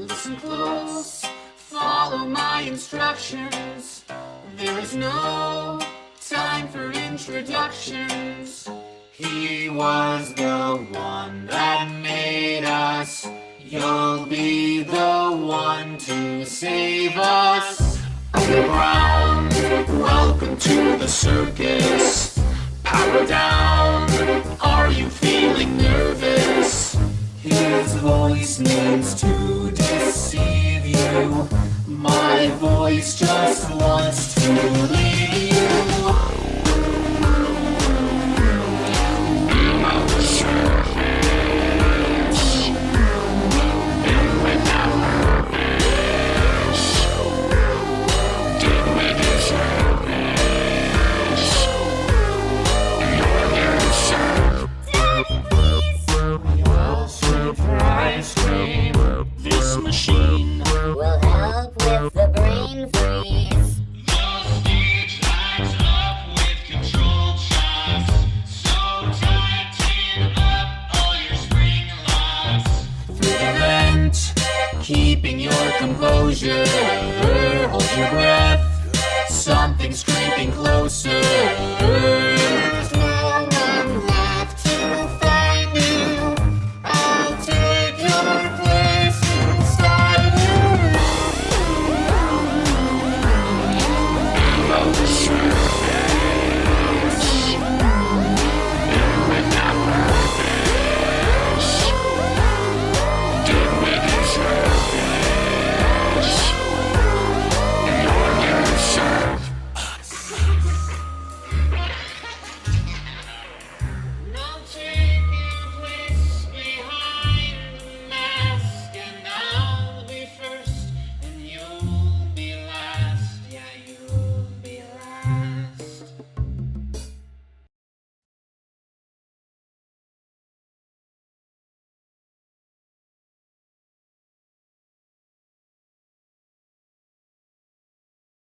Listen close, follow my instructions. There is no time for introductions. He was the one that made us. You'll be the one to save us. Underground, welcome to the circus. Power down, are you feeling nervous? His voice means to deceive you. My voice just wants to leave you. This machine will help with the brain freeze. The stage lights up with controlled shots. So tighten up all your spring locks. Through the vent, keeping your composure. Hold your breath, something's creeping closer.